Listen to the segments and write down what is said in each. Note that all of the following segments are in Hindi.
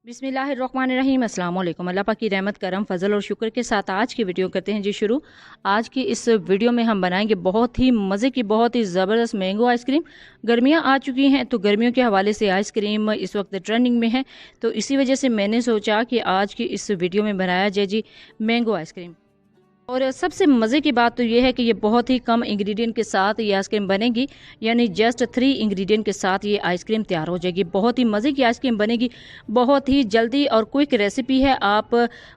बिस्मिल्लाहिर्रहमानिर्रहीम अस्सलाम वालेकुम। अल्लाह पाक की रहमत करम फजल और शुक्र के साथ आज की वीडियो करते हैं जी शुरू। आज की इस वीडियो में हम बनाएंगे बहुत ही मज़े की बहुत ही ज़बरदस्त मैंगो आइसक्रीम। गर्मियां आ चुकी हैं तो गर्मियों के हवाले से आइसक्रीम इस वक्त ट्रेंडिंग में है, तो इसी वजह से मैंने सोचा कि आज की इस वीडियो में बनाया जाए जी मैंगो आइसक्रीम। और सबसे मज़े की बात तो ये है कि ये बहुत ही कम इंग्रेडिएंट के साथ ये आइसक्रीम बनेगी, यानी जस्ट 3 इंग्रेडिएंट के साथ ये आइसक्रीम तैयार हो जाएगी। बहुत ही मज़े की आइसक्रीम बनेगी, बहुत ही जल्दी और क्विक रेसिपी है। आप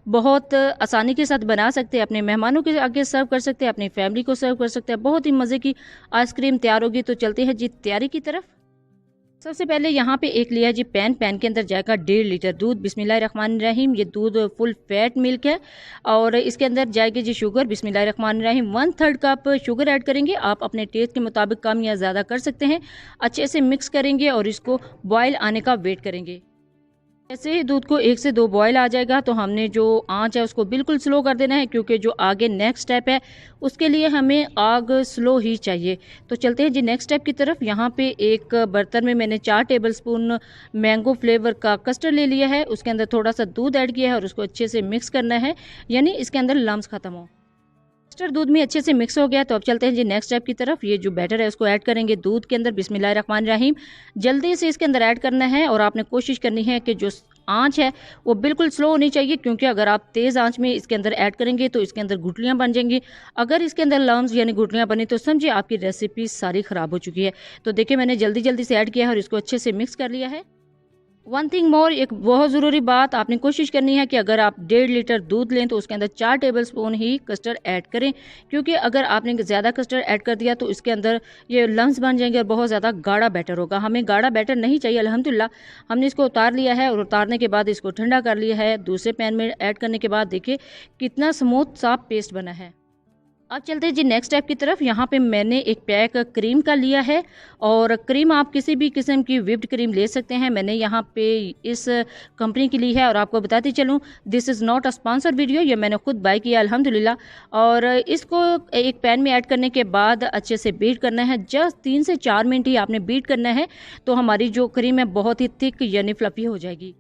बहुत आसानी के साथ बना सकते हैं, अपने मेहमानों के आगे सर्व कर सकते हैं, अपनी फैमिली को सर्व कर सकते हैं। बहुत ही मज़े की आइसक्रीम तैयार होगी। तो चलते हैं जी तैयारी की तरफ। सबसे पहले यहाँ पे एक लिया जी पैन के अंदर जाएगा 1.5 लीटर दूध। बिस्मिल्लाहिर्रहमानिर्रहीम। ये दूध फुल फैट मिल्क है और इसके अंदर जाएगी जी शुगर। बिस्मिल्लाहिर्रहमानिर्रहीम। 1/3 कप शुगर ऐड करेंगे। आप अपने टेस्ट के मुताबिक कम या ज़्यादा कर सकते हैं। अच्छे से मिक्स करेंगे और इसको बॉयल आने का वेट करेंगे। जैसे ही दूध को 1 से 2 बॉयल आ जाएगा तो हमने जो आंच है उसको बिल्कुल स्लो कर देना है, क्योंकि जो आगे नेक्स्ट स्टेप है उसके लिए हमें आग स्लो ही चाहिए। तो चलते हैं जी नेक्स्ट स्टेप की तरफ। यहाँ पे एक बर्तन में मैंने 4 टेबलस्पून मैंगो फ्लेवर का कस्टर्ड ले लिया है। उसके अंदर थोड़ा सा दूध ऐड किया है और उसको अच्छे से मिक्स करना है, यानी इसके अंदर लम्स खत्म हो। कस्टर्ड दूध में अच्छे से मिक्स हो गया तो अब चलते हैं जी नेक्स्ट स्टेप की तरफ। ये जो बैटर है उसको ऐड करेंगे दूध के अंदर। बिस्मिल्लाहिर्रहमानिर्रहीम। जल्दी से इसके अंदर ऐड करना है और आपने कोशिश करनी है कि जो आंच है वो बिल्कुल स्लो होनी चाहिए, क्योंकि अगर आप तेज़ आंच में इसके अंदर ऐड करेंगे तो इसके अंदर गुठलियाँ बन जाएंगी। अगर इसके अंदर लम्स यानी गुठलियाँ बनी तो समझिए आपकी रेसिपी सारी ख़राब हो चुकी है। तो देखिए मैंने जल्दी जल्दी से ऐड किया है और इसको अच्छे से मिक्स कर लिया है। वन थिंग मोर, एक बहुत ज़रूरी बात, आपने कोशिश करनी है कि अगर आप 1.5 लीटर दूध लें तो उसके अंदर 4 टेबलस्पून ही कस्टर्ड ऐड करें, क्योंकि अगर आपने ज़्यादा कस्टर्ड ऐड कर दिया तो इसके अंदर ये लम्स बन जाएंगे और बहुत ज़्यादा गाढ़ा बैटर होगा। हमें गाढ़ा बैटर नहीं चाहिए। अल्हम्दुलिल्लाह हमने इसको उतार लिया है और उतारने के बाद इसको ठंडा कर लिया है। दूसरे पैन में ऐड करने के बाद देखिए कितना स्मूथ साफ पेस्ट बना है। अब चलते हैं जी नेक्स्ट स्टेप की तरफ। यहाँ पे मैंने एक पैक क्रीम का लिया है और क्रीम आप किसी भी किस्म की व्हिप्ड क्रीम ले सकते हैं। मैंने यहाँ पे इस कंपनी की ली है और आपको बताती चलूँ, this is not a sponsor video, ये मैंने खुद बाय किया अल्हम्दुलिल्लाह। और इसको एक पैन में ऐड करने के बाद अच्छे से बीट करना है। जस्ट 3 से 4 मिनट ही आपने बीट करना है, तो हमारी जो क्रीम है बहुत ही थिक यानी फ्लफी हो जाएगी।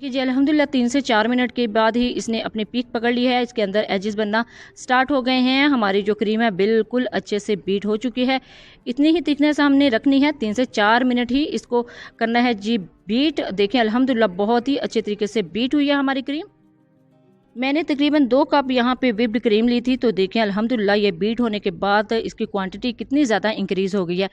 कि जी अल्हम्दुलिल्लाह 3 से 4 मिनट के बाद ही इसने अपनी पीक पकड़ ली है। इसके अंदर एजेस बनना स्टार्ट हो गए हैं। हमारी जो क्रीम है बिल्कुल अच्छे से बीट हो चुकी है। इतनी ही थिकनेस हमने रखनी है। 3 से 4 मिनट ही इसको करना है जी बीट। देखें अल्हम्दुलिल्लाह बहुत ही अच्छे तरीके से बीट हुई है हमारी क्रीम। मैंने तकरीबन 2 कप यहाँ पे व्हिप्ड क्रीम ली थी, तो देखें अल्हम्दुलिल्लाह ये बीट होने के बाद इसकी क्वांटिटी कितनी ज़्यादा इंक्रीज़ हो गई है।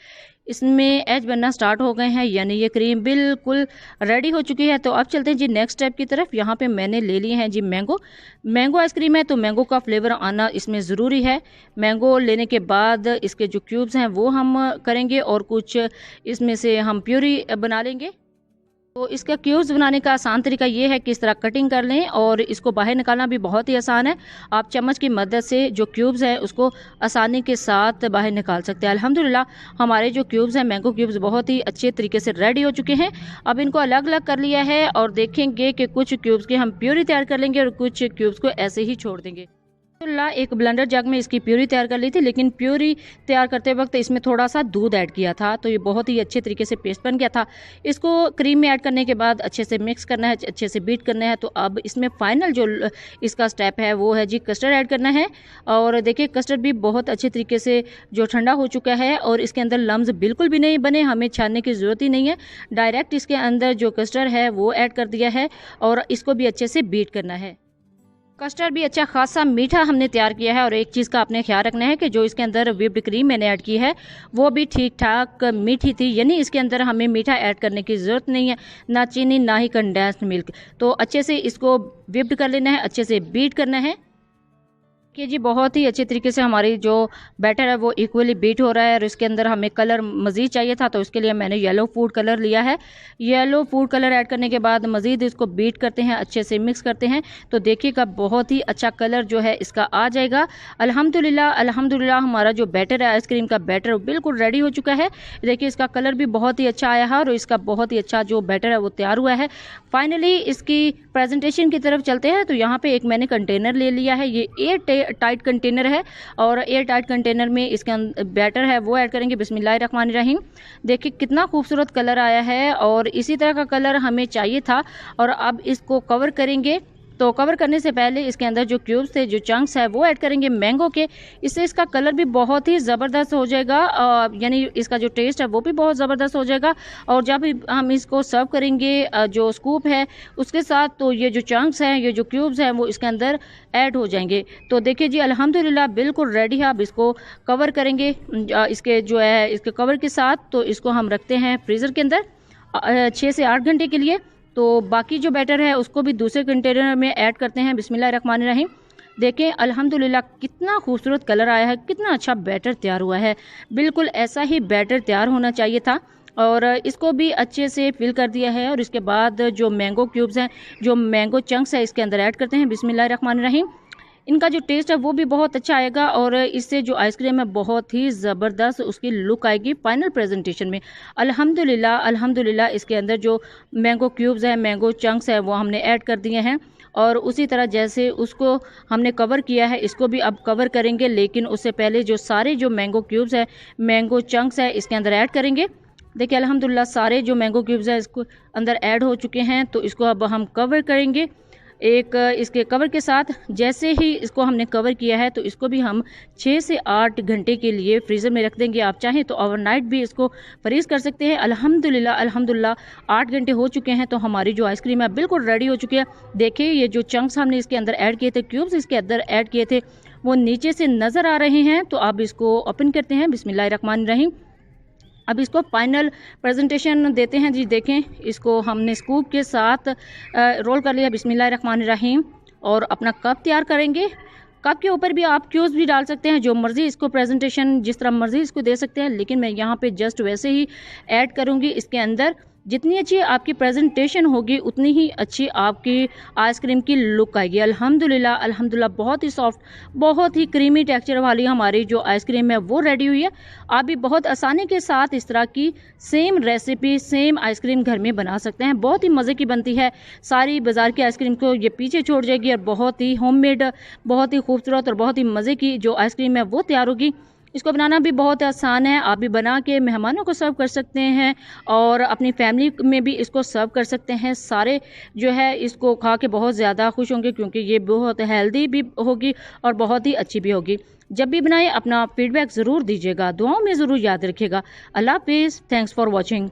इसमें एज बनना स्टार्ट हो गए हैं, यानी ये क्रीम बिल्कुल रेडी हो चुकी है। तो अब चलते हैं जी नेक्स्ट स्टेप की तरफ। यहाँ पे मैंने ले लिए हैं जी मैंगो आइसक्रीम है, तो मैंगो का फ्लेवर आना इसमें ज़रूरी है। मैंगो लेने के बाद इसके जो क्यूब्स हैं वो हम करेंगे और कुछ इसमें से हम प्यूरी बना लेंगे। तो इसका क्यूब्स बनाने का आसान तरीका ये है कि इस तरह कटिंग कर लें और इसको बाहर निकालना भी बहुत ही आसान है। आप चम्मच की मदद से जो क्यूब्स हैं उसको आसानी के साथ बाहर निकाल सकते हैं। अल्हम्दुलिल्लाह हमारे जो क्यूब्स हैं मैंगो क्यूब्स बहुत ही अच्छे तरीके से रेडी हो चुके हैं। अब इनको अलग अलग कर लिया है और देखेंगे कि कुछ क्यूब्स की हम प्यूरी तैयार कर लेंगे और कुछ क्यूब्स को ऐसे ही छोड़ देंगे। एक ब्लेंडर जग में इसकी प्यूरी तैयार कर ली थी, लेकिन प्यूरी तैयार करते वक्त इसमें थोड़ा सा दूध ऐड किया था, तो ये बहुत ही अच्छे तरीके से पेस्ट बन गया था। इसको क्रीम में ऐड करने के बाद अच्छे से मिक्स करना है, अच्छे से बीट करना है। तो अब इसमें फाइनल जो इसका स्टेप है वो है जी कस्टर्ड ऐड करना है। और देखिए कस्टर्ड भी बहुत अच्छे तरीके से जो ठंडा हो चुका है और इसके अंदर लम्स बिल्कुल भी नहीं बने, हमें छानने की ज़रूरत ही नहीं है। डायरेक्ट इसके अंदर जो कस्टर्ड है वो ऐड कर दिया है और इसको भी अच्छे से बीट करना है। कस्टर्ड भी अच्छा खासा मीठा हमने तैयार किया है। और एक चीज़ का आपने ख्याल रखना है कि जो इसके अंदर व्हिप्ड क्रीम मैंने ऐड की है वो भी ठीक ठाक मीठी थी, यानी इसके अंदर हमें मीठा ऐड करने की ज़रूरत नहीं है, ना चीनी ना ही कंडेंस्ड मिल्क। तो अच्छे से इसको व्हिप्ड कर लेना है, अच्छे से बीट करना है कि जी बहुत ही अच्छे तरीके से हमारी जो बैटर है वो इक्वली बीट हो रहा है। और इसके अंदर हमें कलर मज़ीद चाहिए था, तो इसके लिए मैंने येलो फूड कलर लिया है। येलो फूड कलर ऐड करने के बाद मज़ीद इसको बीट करते हैं, अच्छे से मिक्स करते हैं। तो देखिएगा बहुत ही अच्छा कलर जो है इसका आ जाएगा। अल्हम्दुलिल्लाह हमारा जो बैटर है आइसक्रीम का बैटर बिल्कुल रेडी हो चुका है। देखिए इसका कलर भी बहुत ही अच्छा आया है और इसका बहुत ही अच्छा जो बैटर है वो तैयार हुआ है। फाइनली इसकी प्रेजेंटेशन की तरफ चलते हैं। तो यहाँ पे एक मैंने कंटेनर ले लिया है, ये एयर टाइट कंटेनर है और एयर टाइट कंटेनर में इसके अंदर बैटर है वो ऐड करेंगे। बिस्मिल्लाहिर्रहमानिर्रहीम। देखिए कितना खूबसूरत कलर आया है और इसी तरह का कलर हमें चाहिए था। और अब इसको कवर करेंगे। तो कवर करने से पहले इसके अंदर जो क्यूब्स थे, जो चंक्स है वो ऐड करेंगे मैंगो के। इससे इसका कलर भी बहुत ही ज़बरदस्त हो जाएगा, यानी इसका जो टेस्ट है वो भी बहुत ज़बरदस्त हो जाएगा। और जब हम इसको सर्व करेंगे जो स्कूप है उसके साथ, तो ये जो चंक्स हैं, ये जो क्यूब्स हैं वो इसके अंदर ऐड हो जाएंगे। तो देखिए जी अल्हम्दुलिल्लाह बिल्कुल रेडी है। अब इसको कवर करेंगे इसके जो है इसके कवर के साथ। तो इसको हम रखते हैं फ्रीज़र के अंदर 6 से 8 घंटे के लिए। तो बाकी जो बैटर है उसको भी दूसरे कंटेनर में ऐड करते हैं। बिस्मिल्लाहिर्रहमानिर्रहीम। देखें अल्हम्दुलिल्लाह कितना खूबसूरत कलर आया है, कितना अच्छा बैटर तैयार हुआ है। बिल्कुल ऐसा ही बैटर तैयार होना चाहिए था। और इसको भी अच्छे से फिल कर दिया है। और इसके बाद जो मैंगो क्यूब्स हैं, जो मैंगो चंक्स है इसके अंदर ऐड करते हैं। बिस्मिल्लाहिर्रहमानिर्रहीम। इनका जो टेस्ट है वो भी बहुत अच्छा आएगा और इससे जो आइसक्रीम है बहुत ही ज़बरदस्त उसकी लुक आएगी फाइनल प्रेजेंटेशन में। अल्हम्दुलिल्लाह अल्हम्दुलिल्लाह इसके अंदर जो मैंगो क्यूब्स हैं, मैंगो चंक्स है वो हमने ऐड कर दिए हैं। और उसी तरह जैसे उसको हमने कवर किया है इसको भी अब कवर करेंगे, लेकिन उससे पहले जो सारे जो मैंगो क्यूब्स है, मैंगो चंक्स है इसके अंदर ऐड करेंगे। देखिए अल्हम्दुलिल्लाह सारे जो मैंगो क्यूब्स है इसको अंदर ऐड हो चुके हैं। तो इसको अब हम कवर करेंगे एक इसके कवर के साथ। जैसे ही इसको हमने कवर किया है तो इसको भी हम 6 से 8 घंटे के लिए फ्रीज़र में रख देंगे। आप चाहें तो ओवरनाइट भी इसको फ्रीज़ कर सकते हैं। अल्हम्दुलिल्लाह अल्हम्दुलिल्लाह 8 घंटे हो चुके हैं तो हमारी जो आइसक्रीम है बिल्कुल रेडी हो चुकी है। देखिए ये जो चंक्स हमने इसके अंदर ऐड किए थे, क्यूब्स इसके अंदर ऐड किए थे, वो नीचे से नज़र आ रहे हैं। तो अब इसको ओपन करते हैं। बिस्मिल्लाहिर्रहमानिर्रहीम। अब इसको फाइनल प्रेजेंटेशन देते हैं जी। देखें इसको हमने स्कूप के साथ रोल कर लिया। बिस्मिल्लाहिर्रहमानिर्रहीम। और अपना कप तैयार करेंगे। कप के ऊपर भी आप क्यूब्स भी डाल सकते हैं, जो मर्ज़ी इसको प्रेजेंटेशन जिस तरह मर्ज़ी इसको दे सकते हैं, लेकिन मैं यहाँ पे जस्ट वैसे ही ऐड करूँगी इसके अंदर। जितनी अच्छी आपकी प्रेजेंटेशन होगी उतनी ही अच्छी आपकी आइसक्रीम की लुक आएगी। अल्हम्दुलिल्लाह अल्हम्दुलिल्लाह बहुत ही सॉफ्ट, बहुत ही क्रीमी टेक्सचर वाली हमारी जो आइसक्रीम है वो रेडी हुई है। आप भी बहुत आसानी के साथ इस तरह की सेम रेसिपी, सेम आइसक्रीम घर में बना सकते हैं। बहुत ही मज़े की बनती है, सारी बाज़ार की आइसक्रीम को ये पीछे छोड़ जाएगी और बहुत ही होममेड, बहुत ही खूबसूरत और बहुत ही मज़े की जो आइसक्रीम है वो तैयार होगी। इसको बनाना भी बहुत आसान है। आप भी बना के मेहमानों को सर्व कर सकते हैं और अपनी फैमिली में भी इसको सर्व कर सकते हैं। सारे जो है इसको खा के बहुत ज़्यादा खुश होंगे, क्योंकि ये बहुत हेल्दी भी होगी और बहुत ही अच्छी भी होगी। जब भी बनाए अपना फीडबैक ज़रूर दीजिएगा, दुआओं में ज़रूर याद रखिएगा। अल्लाह हाफिज़। Thanks for watching.